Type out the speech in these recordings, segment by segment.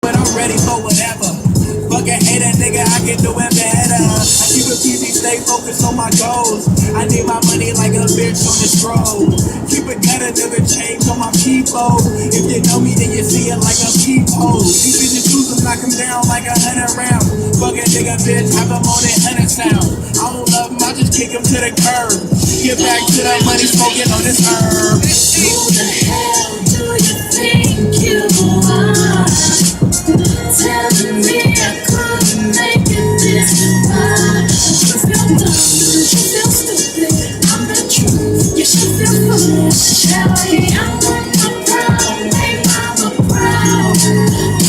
but I'm ready for whatever. Fucking hate a nigga, I can do it better. I keep it easy, stay focused on my goals. I need my money like a bitch on the stroll. Keep it gutter, never change on my people. If you know me, then you see it like a peephole. These bitches choose to knock them down like 100 rounds. Fucking nigga, bitch, have them on that 100 sound. I don't love him, I just kick him to the curb. Get back to that money, smoking on this herb. Who the hell do you think you are? Telling me I couldn't make it this far. You feel dumb, you feel stupid. I'm the truth, you should feel foolish. Hell yeah, I'm on my proud, make mama proud.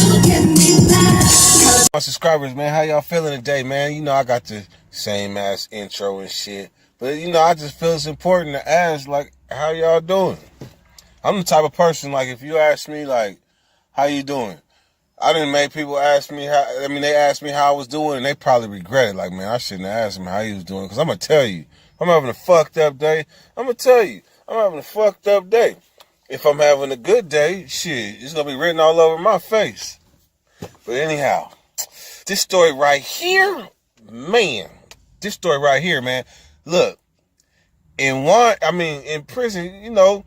Look at me now. My subscribers, man, how y'all feeling today, man? You know, I got the same ass intro and shit. But, you know, I just feel it's important to ask, like, how y'all doing? I'm the type of person, like, if you ask me, like, how you doing? I didn't make people ask me they asked me how I was doing, and they probably regret it. Like, man, I shouldn't have asked him how he was doing, because I'm going to tell you. If I'm having a fucked up day, I'm going to tell you. I'm having a fucked up day. If I'm having a good day, shit, it's going to be written all over my face. But anyhow, this story right here, man. This story right here, man. Look, in prison, you know,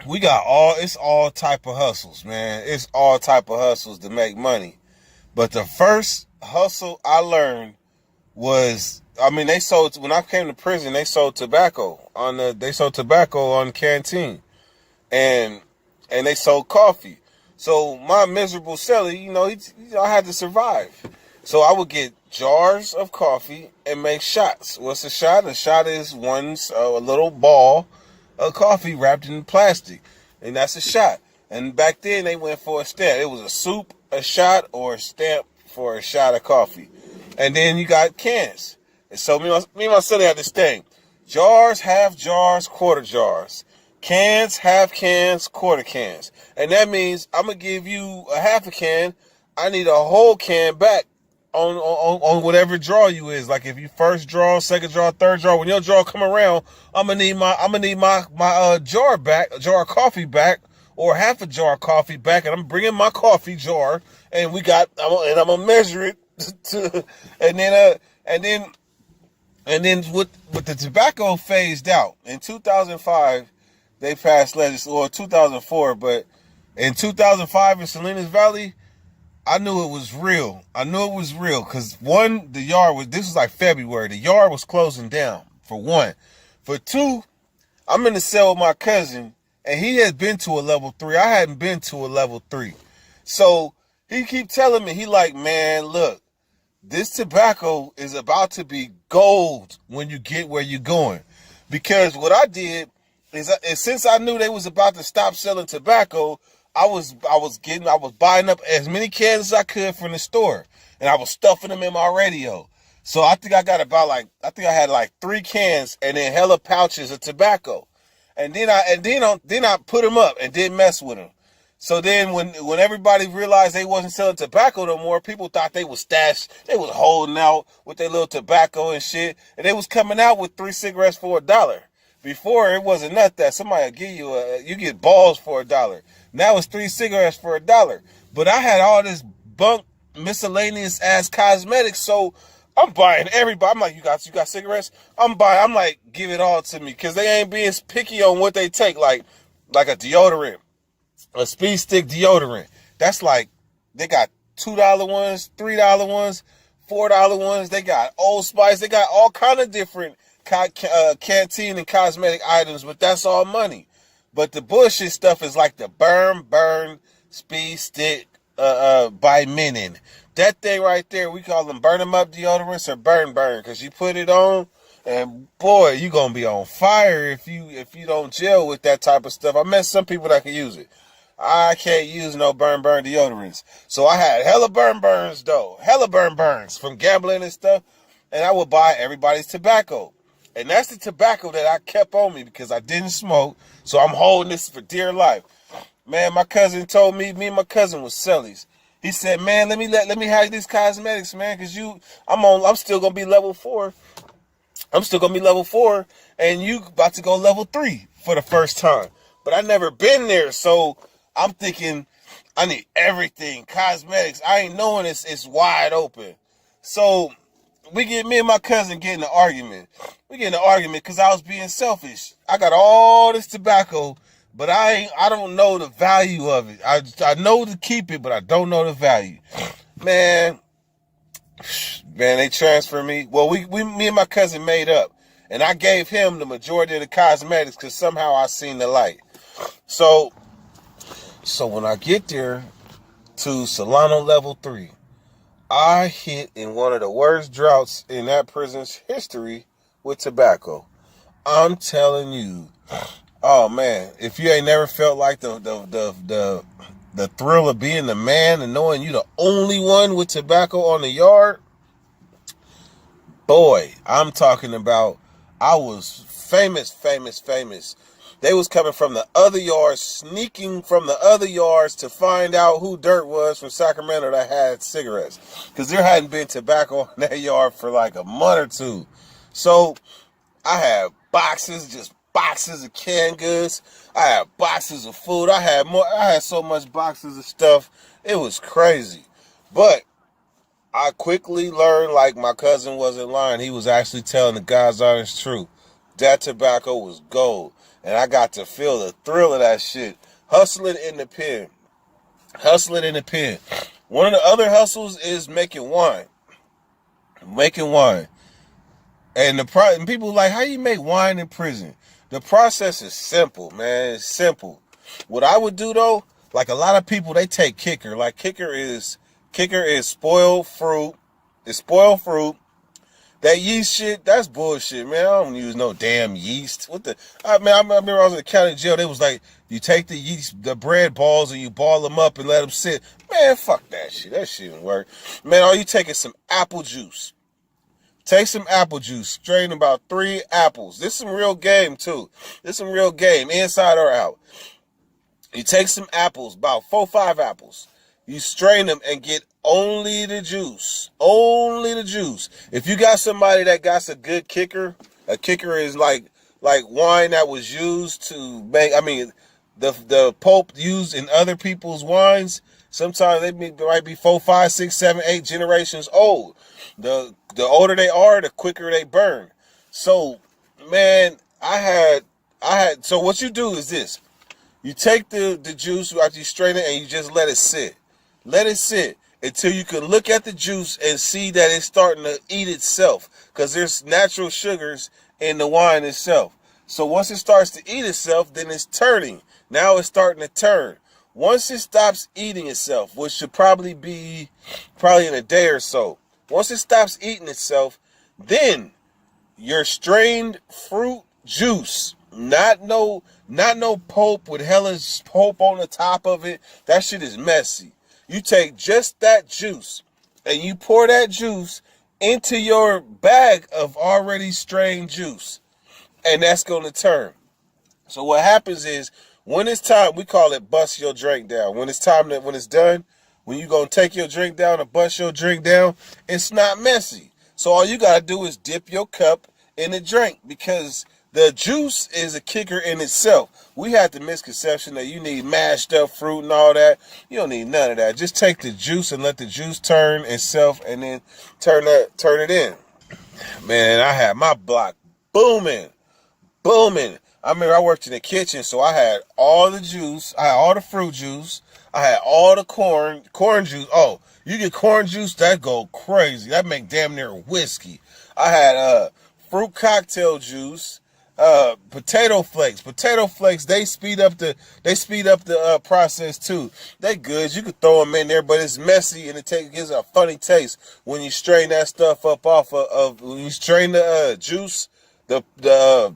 we got it's all type of hustles, man. It's all type of hustles to make money. But the first hustle I learned was, when I came to prison, they sold tobacco on the canteen. And they sold coffee. So my miserable cellie, you know, I had to survive. So I would get jars of coffee and make shots. What's a shot? A shot is a little ball of coffee wrapped in plastic, and that's a shot. And back then they went for a stamp. It was a soup, a shot, or a stamp for a shot of coffee. And then you got cans. And so me and my son had this thing: jars, half jars, quarter jars. Cans, half cans, quarter cans. And that means I'm gonna give you a half a can. I need a whole can back on whatever draw you is. Like if you first draw, second draw, third draw, when your draw come around, I'm gonna need my jar back, a jar of coffee back, or half a jar of coffee back, and I'm bringing my coffee jar, and I'm gonna measure it and then with the tobacco phased out in 2005, they passed legislation, or 2004, but in 2005 in Salinas Valley, I knew it was real. Because this was like February. The yard was closing down, for one. For two, I'm in the cell with my cousin, and he had been to a level 3. I hadn't been to a level 3. So he keep telling me, he like, man, look, this tobacco is about to be gold when you get where you're going. Because what I did is since I knew they was about to stop selling tobacco, I was buying up as many cans as I could from the store, and I was stuffing them in my radio. So I think I had like 3 cans and then hella pouches of tobacco, and then I put them up and didn't mess with them. So then when everybody realized they wasn't selling tobacco no more, people thought they was holding out with their little tobacco and shit, and they was coming out with 3 cigarettes for $1. Before, it wasn't that. Somebody would give you get balls for $1. Now it's 3 cigarettes for $1. But I had all this bunk, miscellaneous ass cosmetics, so I'm buying everybody. I'm like, you got cigarettes? I'm like, give it all to me, because they ain't being picky on what they take, like a deodorant, a speed stick deodorant. That's like, they got $2 ones, $3 ones, $4 ones. They got Old Spice. They got all kind of different canteen and cosmetic items, but that's all money. But the bullshit stuff is like the burn speed stick by Menon. That thing right there, we call them burn 'em up deodorants, or burn, because you put it on, and boy, you gonna be on fire if you don't gel with that type of stuff. I met some people that can use it. I can't use no burn deodorants. So I had hella burns from gambling and stuff, and I would buy everybody's tobacco. And that's the tobacco that I kept on me, because I didn't smoke, so I'm holding this for dear life. Man, my cousin told me and my cousin was cellies. He said, man, let me have these cosmetics, man, because I'm still gonna be level 4. And you about to go level 3 for the first time. But I never been there, so I'm thinking, I need everything. Cosmetics. I ain't knowing it's wide open. So me and my cousin get in an argument. We get in an argument because I was being selfish. I got all this tobacco, but I don't know the value of it. I know to keep it, but I don't know the value. Man, they transferred me. Well, me and my cousin made up, and I gave him the majority of the cosmetics because somehow I seen the light. So when I get there to Solano level 3, I hit in one of the worst droughts in that prison's history with tobacco. I'm telling you, oh man, if you ain't never felt like the thrill of being the man and knowing you the only one with tobacco on the yard, boy, I'm talking about, I was famous. They was coming from the other yards, sneaking from the other yards to find out who Dirt was from Sacramento that had cigarettes. Because there hadn't been tobacco in that yard for like a month or two. So I had boxes of canned goods. I had boxes of food. I had so much boxes of stuff. It was crazy. But I quickly learned, like, my cousin wasn't lying. He was actually telling the God's honest truth. That tobacco was gold. And I got to feel the thrill of that shit. Hustling in the pen. One of the other hustles is making wine. And people like, how you make wine in prison? The process is simple, man. It's simple. What I would do though, like a lot of people, they take kicker. Like kicker is spoiled fruit. It's spoiled fruit. That yeast shit, that's bullshit, man. I don't use no damn yeast. I remember I was in the county jail. They was like, you take the yeast, the bread balls, and you ball them up and let them sit. Man, fuck that shit. That shit didn't work. Man, all you take is some apple juice. Take some apple juice. Strain about 3 apples. This is some real game, too. Inside or out. You take some apples, about 4 or 5 apples. You strain them and get only the juice. If you got somebody that got a good kicker, a kicker is like wine that was used to make, the pulp used in other people's wines, sometimes they might be 4, 5, 6, 7, 8 generations old. The older they are, the quicker they burn. So, man, so what you do is this. You take the juice after you strain it and you just let it sit. Let it sit until you can look at the juice and see that it's starting to eat itself, because there's natural sugars in the wine itself. So once it starts to eat itself, then it's turning. Now it's starting to turn. Once it stops eating itself, which should probably be in a day or so. Once it stops eating itself, then your strained fruit juice, not no pulp with hella pulp on the top of it. That shit is messy. You take just that juice and you pour that juice into your bag of already strained juice, and that's going to turn. So what happens is, when it's time, we call it bust your drink down. When it's done, when you going to take your drink down and bust your drink down, it's not messy. So all you got to do is dip your cup in the drink, because the juice is a kicker in itself. We had the misconception that you need mashed up fruit and all that. You don't need none of that. Just take the juice and let the juice turn itself, and then turn it in. Man, I had my block booming. I remember I worked in the kitchen, so I had all the juice. I had all the fruit juice. I had all the corn juice. Oh, you get corn juice, that go crazy. That make damn near whiskey. I had fruit cocktail juice. Potato flakes. They speed up the process too. They good. You could throw them in there, but it's messy and it gives a funny taste when you strain that stuff up off of when you strain the juice, the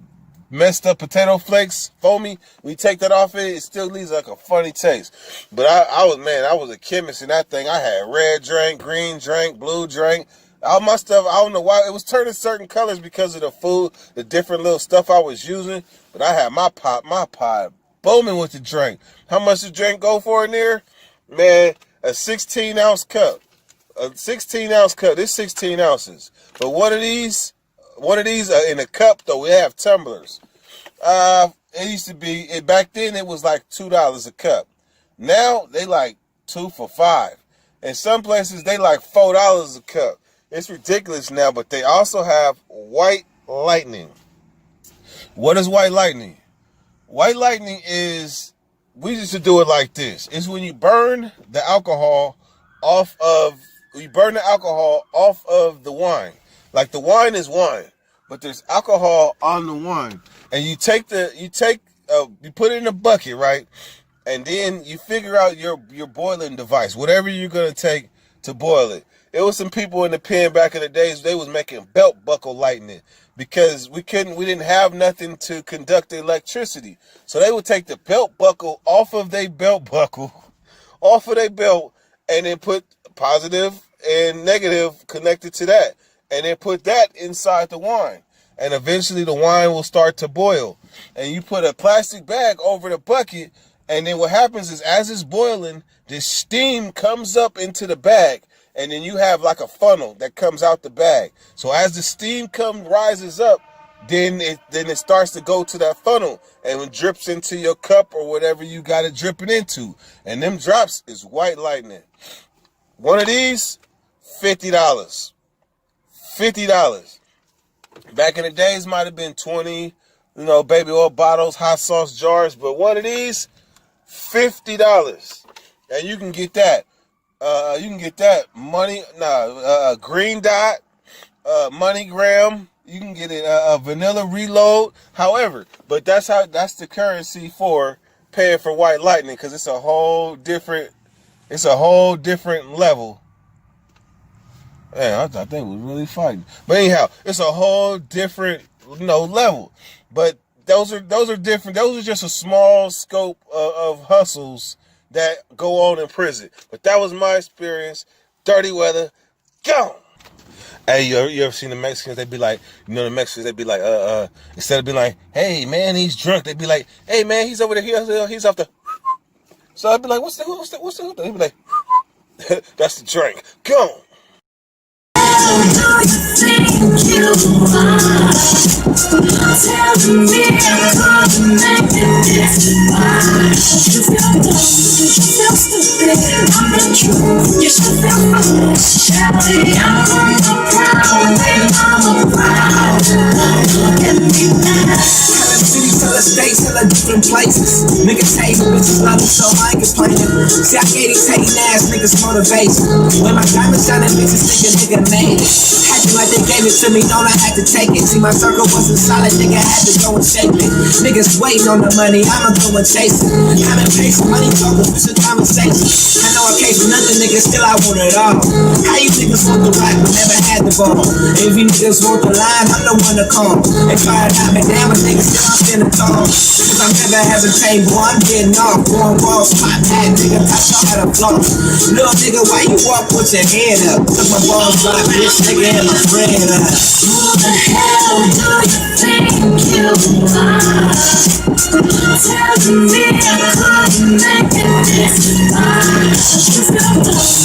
messed up potato flakes, foamy. When you take that off it still leaves like a funny taste. But I was a chemist in that thing. I had red drink, green drink, blue drink. All my stuff, I don't know why, it was turning certain colors because of the food, the different little stuff I was using. But I had my pot booming with the drink. How much the drink go for in there? Man, a 16-ounce cup. This 16 ounces. But one of these in a cup, though, we have tumblers. It used to be, back then it was like $2 a cup. Now they like 2 for $5. In some places they like $4 a cup. It's ridiculous now, but they also have white lightning. What is white lightning? White lightning is, we used to do it like this. It's when you burn the alcohol off of the wine. Like the wine is wine, but there's alcohol on the wine. And you put it in a bucket, right? And then you figure out your boiling device, whatever you're going to take to boil it. It was some people in the pen back in the days, they was making belt buckle lightning because we didn't have nothing to conduct the electricity. So they would take the belt buckle off of their belt, and then put positive and negative connected to that. And then put that inside the wine. And eventually the wine will start to boil. And you put a plastic bag over the bucket, and then what happens is as it's boiling, the steam comes up into the bag. And then you have like a funnel that comes out the bag. So as the steam rises up, then it starts to go to that funnel and it drips into your cup or whatever you got it dripping into. And them drops is white lightning. One of these, $50. $50. Back in the days might have been 20, baby oil bottles, hot sauce jars, but one of these, $50. And you can get that. Green Dot, MoneyGram. You can get it a vanilla reload. However, but that's the currency for paying for white lightning, because it's a whole different level. Man, I think it was really fighting. But anyhow, it's a whole different level. But those are different. Those are just a small scope of hustles that go on in prison. But that was my experience. Dirty weather, gone. Hey, you ever seen the Mexicans? They be like, instead of being like, hey man, he's drunk, they be like, hey man, he's over there, he's off the. So I'd be like, what's the? He'd be like, that's the drink. Gone. Telling me I couldn't make it this far. You feel stupid, I'm the truth. You should feel foolish. Shelly, I'm proud. Look at me now. Hella cities, hella states, hella different places. Niggas hate bitches love me, so I ain't complaining. See, I gave these hating ass niggas motivation. When my diamonds shining, bitches think a nigga made it. Acting like they gave it to me, don't I had to take it. See, my circle wasn't solid, nigga had to go and shape it. Niggas waiting on the money, I'ma go and chase it. Having patient, money talking, it's a conversation. I know I can't do nothing, nigga, still I want it all. How you niggas want the rock but never had the ball? If you niggas want the line, I'm the one to call. They try to knock me down, but niggas still I'm standing tall. Cause I'm never hesitating, boy, I'm getting off. Going balls, pop hat, nigga, touch y'all had a flaw. Little nigga, why you walk with your head up? Took my balls like bitch, nigga, and my friend up. Who the hell do you think you are? Telling me I couldn't make it this far. You feel